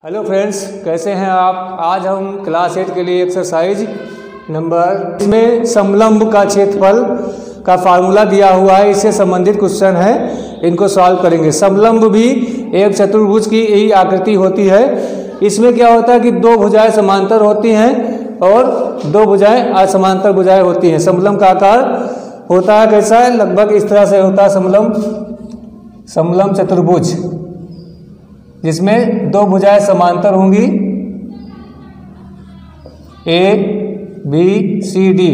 Hello friends, कैसे हैं आप। आज हम क्लास 8 के लिए एक्सरसाइज नंबर इसमें समलंब का क्षेत्रफल का फार्मूला दिया हुआ है, इससे संबंधित क्वेश्चन है, इनको सॉल्व करेंगे। समलंब भी एक चतुर्भुज की यही आकृति होती है। इसमें क्या होता है कि दो भुजाएं समांतर होती हैं और दो भुजाएं असमांतर भुजाएं होती हैं। समलंब का आकार होता है कैसा है, लगभग इस तरह से होता है समलंब चतुर्भुज, जिसमें दो भुजाएं समांतर होंगी, ए बी सी डी।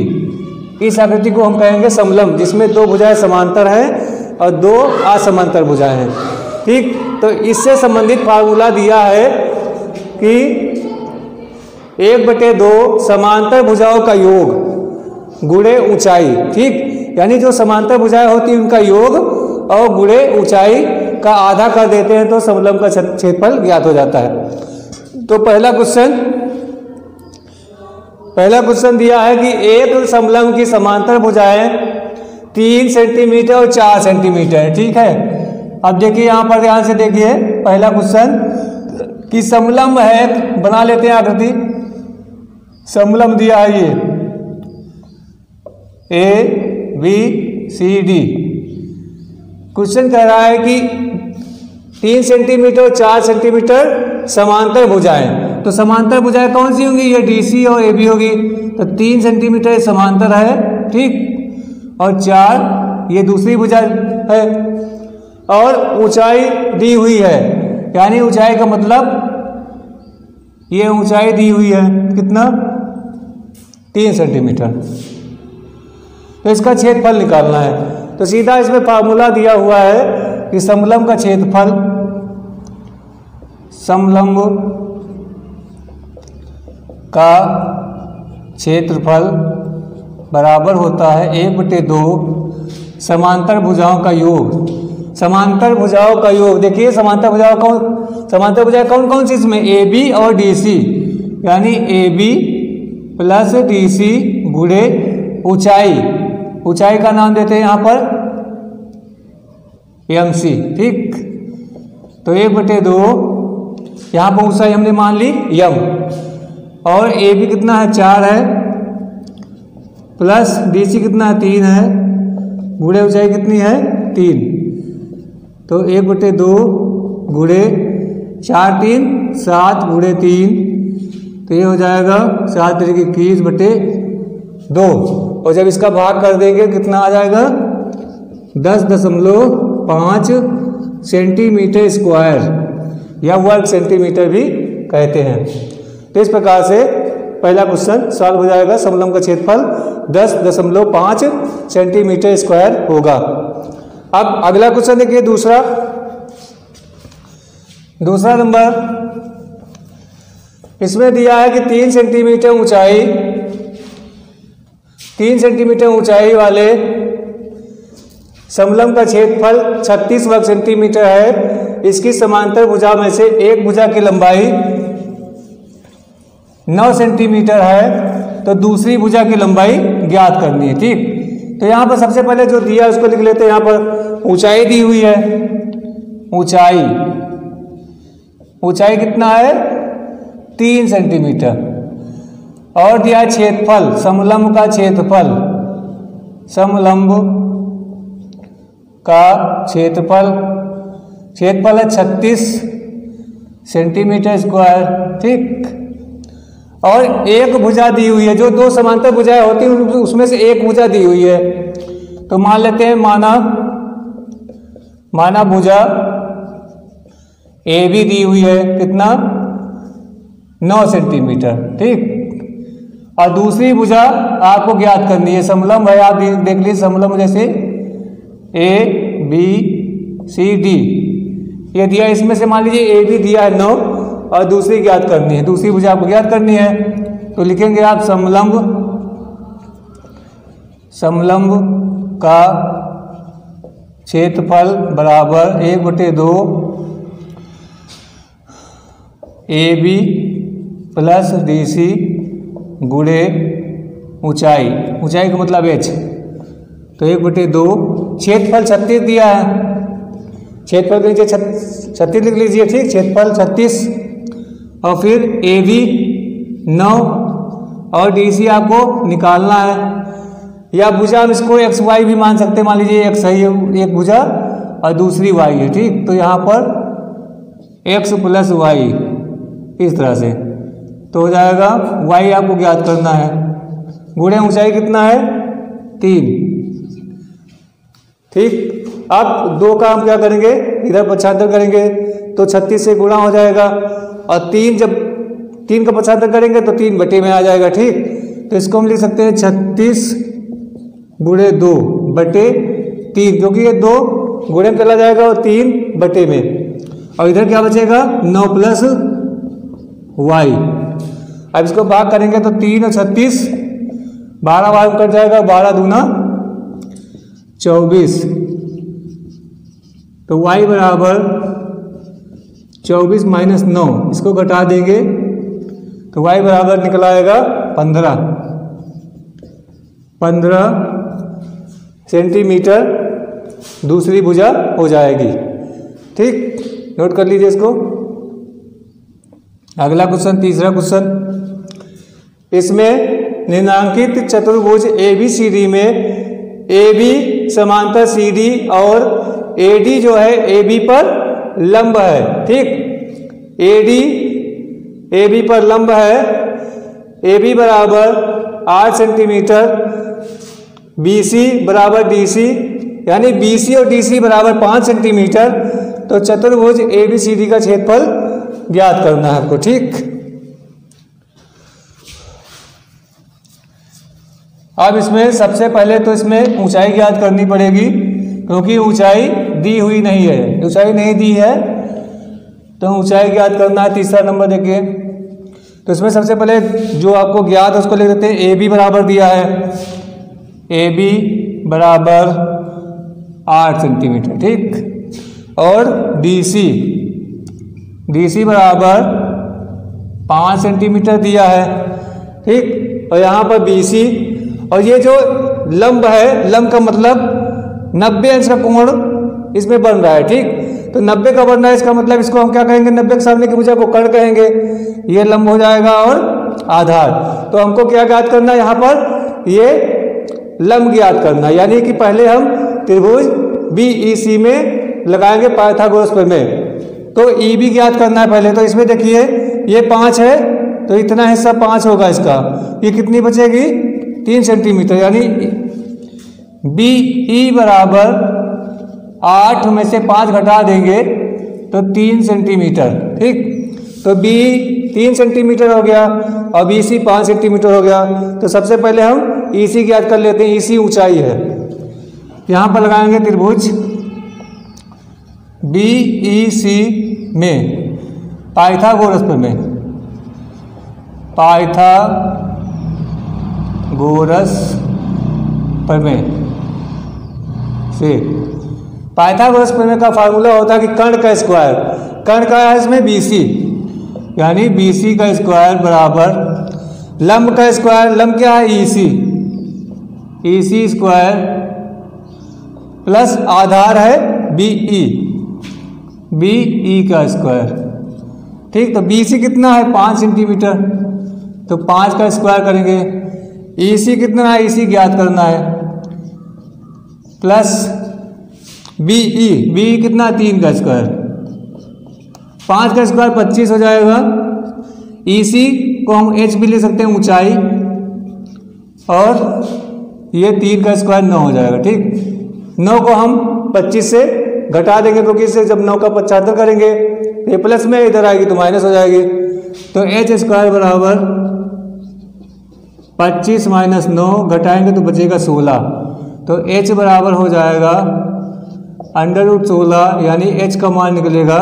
इस आकृति को हम कहेंगे समलंब, जिसमें दो भुजाएं समांतर हैं और दो असमांतर भुजाएं हैं। ठीक, तो इससे संबंधित फार्मूला दिया है कि 1/2 समांतर भुजाओं का योग गुणे ऊंचाई। ठीक, यानी जो समांतर भुजाएं होती हैं उनका योग और गुणे ऊंचाई का आधा कर देते हैं तो समलंब का क्षेत्रफल ज्ञात हो जाता है। तो पहला क्वेश्चन दिया है कि एक समलंब की समांतर भुजाएं 3 सेंटीमीटर और 4 सेंटीमीटर। ठीक है, अब देखिए यहाँ पर ध्यान से देखिए पहला क्वेश्चन कि समलंब है, बना लेते हैं आकृति। समलंब दिया है ये A B C D. Question कह रहा है कि 3 सेंटीमीटर और 4 सेंटीमीटर समांतर भुजाएं। तो समांतर भुजाएं कौन सी होंगी, ये डीसी और एबी होगी। तो 3 सेंटीमीटर समांतर है, ठीक, और 4 ये दूसरी भुजा है और ऊंचाई दी हुई है, यानी ऊंचाई का मतलब ये ऊंचाई दी हुई है कितना, 3 सेंटीमीटर। तो इसका क्षेत्रफल निकालना है। तो सीधा इसमें फार्मूला दिया हुआ है कि समलंब का क्षेत्रफल, समलंब का क्षेत्रफल बराबर होता है 1/2 समांतर भुजाओं का योग। समांतर भुजाओं का योग, देखिए समांतर भुजाएं कौन कौन सी इसमें, ए बी और डी सी, यानी A B plus D C गुणे ऊंचाई का नाम देते हैं यहाँ पर एम सी। ठीक, तो 1/2 यहाँ पर ऊंचाई हमने मान ली यम, और ए बी कितना है 4 है, प्लस डी सी कितना है 3 है, गुणे ऊंचाई कितनी है 3। तो 1/2 गुणे 4 3 7 गुणे 3, तो ये हो जाएगा 7 × 21/2। और जब इसका भाग कर देंगे कितना आ जाएगा, 10.5 सेंटीमीटर स्क्वायर, या वर्ग सेंटीमीटर भी कहते हैं। तो इस प्रकार से पहला क्वेश्चन सॉल्व हो जाएगा। समलंब का क्षेत्रफल 10.5 सेंटीमीटर स्क्वायर होगा। अब अगला क्वेश्चन देखिए, दूसरा नंबर। इसमें दिया है कि 3 सेंटीमीटर ऊंचाई वाले समलंब का क्षेत्रफल 36 वर्ग सेंटीमीटर है। इसकी समांतर भुजा में से एक भुजा की लंबाई 9 सेंटीमीटर है, तो दूसरी भुजा की लंबाई ज्ञात करनी है। ठीक, तो यहाँ पर सबसे पहले जो दिया है उसको लिख लेते हैं। यहाँ पर ऊंचाई दी हुई है, ऊंचाई कितना है 3 सेंटीमीटर, और दिया क्षेत्रफल, समलंब का क्षेत्रफल है 36 सेंटीमीटर स्क्वायर। ठीक, और एक भुजा दी हुई है, जो दो समांतर भुजाएं होती हैं उसमें से एक भुजा दी हुई है। तो मान लेते हैं माना भुजा ए बी दी हुई है, कितना 9 सेंटीमीटर। ठीक, और दूसरी भुजा आपको ज्ञात करनी है। समलंब है, आप देख लीजिए समलंब जैसे ए बी सी डी, ये दिया, इसमें से मान लीजिए ए बी दिया है 9 और दूसरी ज्ञात करनी है, दूसरी भुजा आपको ज्ञात करनी है। तो लिखेंगे आप समलंब का क्षेत्रफल बराबर 1/2 A B plus D C गुणे ऊंचाई का मतलब एच। तो 1/2 क्षेत्रफल 36 दिया है, क्षेत्रफल के नीचे 36 लिख लीजिए। ठीक, क्षेत्रफल 36 और फिर AB 9 और DC आपको निकालना है। या भुजा हम इसको XY भी मान सकते हैं। मान लीजिए X है एक भुजा और दूसरी Y है, ठीक। तो यहाँ पर X + Y इस तरह से तो हो जाएगा। Y आपको ज्ञात करना है। गुणे ऊंचाई कितना है 3, ठीक। अब 2 का हम क्या करेंगे, इधर पक्षांतर करेंगे तो 36 से गुणा हो जाएगा और 3 जब 3 का पक्षांतर करेंगे तो 3 बटे में आ जाएगा, ठीक। तो इसको हम लिख सकते हैं 36 गुणे 2 बटे 3, क्योंकि ये 2 गुणे में चला जाएगा और 3 बटे में, और इधर क्या बचेगा 9 + Y। अब इसको भाग करेंगे तो 3 और 36 12 बार कट जाएगा, 12 दूना 24, तो Y बराबर 24 - 9, इसको घटा देंगे तो Y बराबर निकल आएगा 15 सेंटीमीटर दूसरी भुजा हो जाएगी, ठीक। नोट कर लीजिए इसको। अगला क्वेश्चन, तीसरा क्वेश्चन, इसमें निम्नांकित चतुर्भुज ABCD में AB समांतर CD और AD जो है AB पर लंब है, ठीक। AD AB पर लंब है। AB बराबर 8 सेंटीमीटर, BC बराबर DC, यानी BC और DC बराबर 5 सेंटीमीटर। तो चतुर्भुज ABCD का क्षेत्रफल ज्ञात करना है आपको, ठीक। अब इसमें सबसे पहले तो इसमें ऊंचाई ज्ञात करनी पड़ेगी, क्योंकि ऊंचाई दी हुई नहीं है, ऊंचाई नहीं दी है तो ऊंचाई ज्ञात करना है। तीसरा नंबर देखिए, तो इसमें सबसे पहले जो आपको ज्ञात है उसको लिख देते हैं। AB बराबर दिया है, AB बराबर 8 सेंटीमीटर, ठीक। और DC बराबर 5 सेंटीमीटर दिया है, ठीक। और यहाँ पर BC, और ये जो लंब है, लंब का मतलब 90 अंश का कोण इसमें बन रहा है, ठीक। तो 90 का बन रहा है, इसका मतलब इसको हम क्या कहेंगे, 90 के सामने की भुजा को कर्ण कहेंगे। ये लंब हो जाएगा और आधार। तो हमको क्या ज्ञात करना है यहाँ पर, ये लंब ज्ञात करना, यानी कि पहले हम त्रिभुज BEC में लगाएंगे पाइथागोरस प्रमेय। तो EB ज्ञात करना है पहले। तो इसमें देखिए ये 5 है तो इतना हिस्सा 5 होगा इसका, ये कितनी बचेगी 3 सेंटीमीटर, यानी BE बराबर 8 में से 5 घटा देंगे तो 3 सेंटीमीटर, ठीक। तो BE 3 सेंटीमीटर हो गया और BC 5 सेंटीमीटर हो गया। तो सबसे पहले हम EC ज्ञात कर लेते हैं। EC ऊंचाई है, यहाँ पर लगाएंगे त्रिभुज BEC में पाइथागोरस प्रमेय, पाइथागोरस प्रमेय से। पाइथागोरस प्रमेय का फार्मूला होता है कि कर्ण का स्क्वायर, कर्ण का है इसमें BC, यानी BC का स्क्वायर बराबर लंब का स्क्वायर, लंब क्या है EC स्क्वायर प्लस आधार है BE का स्क्वायर, ठीक। तो BC कितना है 5 सेंटीमीटर, तो 5 का स्क्वायर करेंगे। EC कितना है, EC ज्ञात करना है, प्लस BE कितना 3 का स्क्वायर, 5 का स्क्वायर 25 हो जाएगा। EC को हम H भी ले सकते हैं ऊंचाई, और ये 3 का स्क्वायर 9 हो जाएगा, ठीक। 9 को हम 25 से घटा देंगे, क्योंकि इससे जब 9 का 75 करेंगे ये प्लस में इधर आएगी तो माइनस हो जाएगी। तो H स्क्वायर बराबर 25 - 9 घटाएंगे तो बचेगा 16। तो H बराबर हो जाएगा √16, यानी H का मान निकलेगा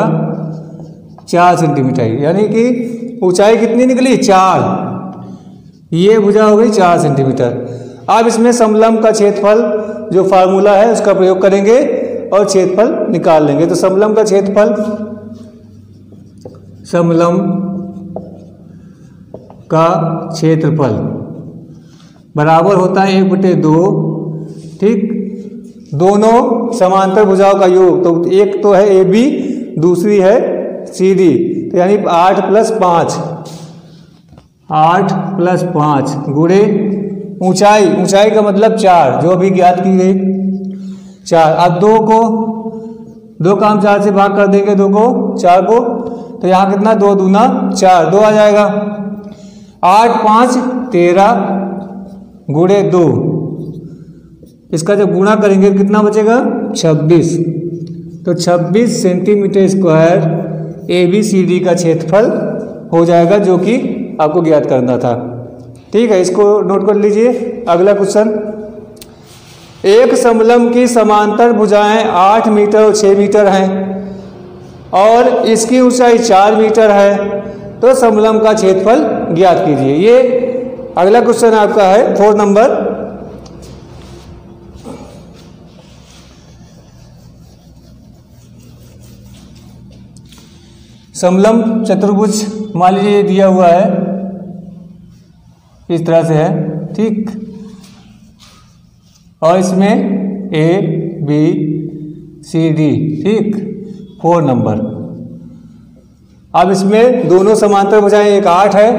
4 सेंटीमीटर, यानी कि ऊंचाई कितनी निकली 4, ये भुजा हो गई 4 सेंटीमीटर। अब इसमें समलंब का क्षेत्रफल जो फार्मूला है उसका प्रयोग करेंगे और क्षेत्रफल निकाल लेंगे। तो समलंब का क्षेत्रफल, समलंब का क्षेत्रफल बराबर होता है 1/2, ठीक। दोनों समांतर भुजाओं का योग, तो एक तो है AB, दूसरी है सी डी, तो यानी 8 + 5, 8 + 5 गुणे ऊंचाई, ऊंचाई का मतलब 4 जो अभी ज्ञात की गई 4। अब 2 का हम 4 से भाग कर देंगे, 2 को 4 को, तो यहाँ कितना 2 दूना 4, 2 आ जाएगा। 8 5 13 गुणे 2, इसका जब गुणा करेंगे कितना बचेगा 26। तो 26 सेंटीमीटर स्क्वायर ABCD का क्षेत्रफल हो जाएगा, जो कि आपको ज्ञात करना था। ठीक है, इसको नोट कर लीजिए। अगला क्वेश्चन, एक समलंब की समांतर भुजाएं 8 मीटर और 6 मीटर हैं और इसकी ऊंचाई 4 मीटर है, तो समलंब का क्षेत्रफल ज्ञात कीजिए। ये अगला क्वेश्चन आपका है 4 नंबर। समलंब चतुर्भुज मान लीजिए दिया हुआ है, इस तरह से है, ठीक, और इसमें ABCD, ठीक, 4 नंबर। अब इसमें दोनों समांतर भुजाएं, एक 8 है,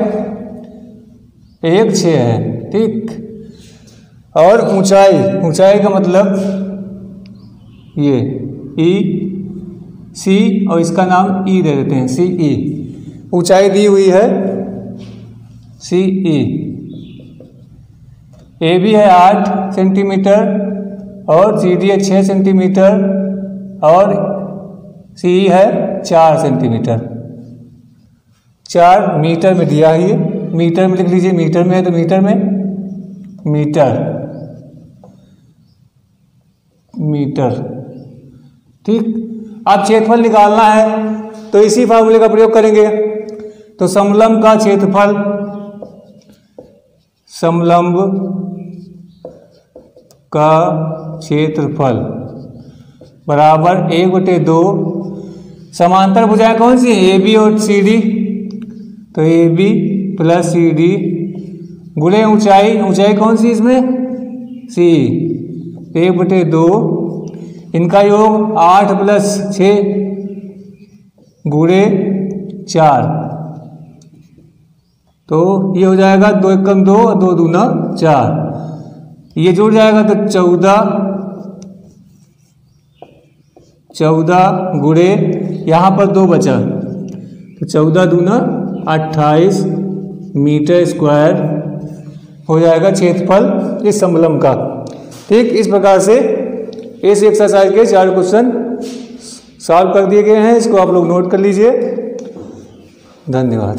एक 6 है, ठीक, और ऊंचाई, ऊंचाई का मतलब ये EC और इसका नाम E दे देते हैं, CE, ऊंचाई दी हुई है CE। AB है 8 सेंटीमीटर और CD है 6 सेंटीमीटर और CE है 4 सेंटीमीटर। 4 मीटर में दिया है, ये मीटर में लिख लीजिए, मीटर में है तो मीटर में, मीटर, ठीक। अब क्षेत्रफल निकालना है तो इसी फार्मूले का प्रयोग करेंगे। तो समलंब का क्षेत्रफल, समलंब का क्षेत्रफल बराबर 1/2, समांतर भुजाएं कौन सी है, AB और CD, तो AB + CD गुणे ऊंचाई, ऊंचाई कौन सी इसमें C, 1/2, इनका योग 8 + 6 गुणे 4, तो ये हो जाएगा 2 × 2 और 2 दूना 4, ये जुड़ जाएगा तो 14 गुणे, यहाँ पर 2 बचा तो 14 दूना 28 मीटर स्क्वायर हो जाएगा क्षेत्रफल इस समलंब का। ठीक, इस प्रकार से इस एक्सरसाइज के 4 क्वेश्चन सॉल्व कर दिए गए हैं। इसको आप लोग नोट कर लीजिए। धन्यवाद।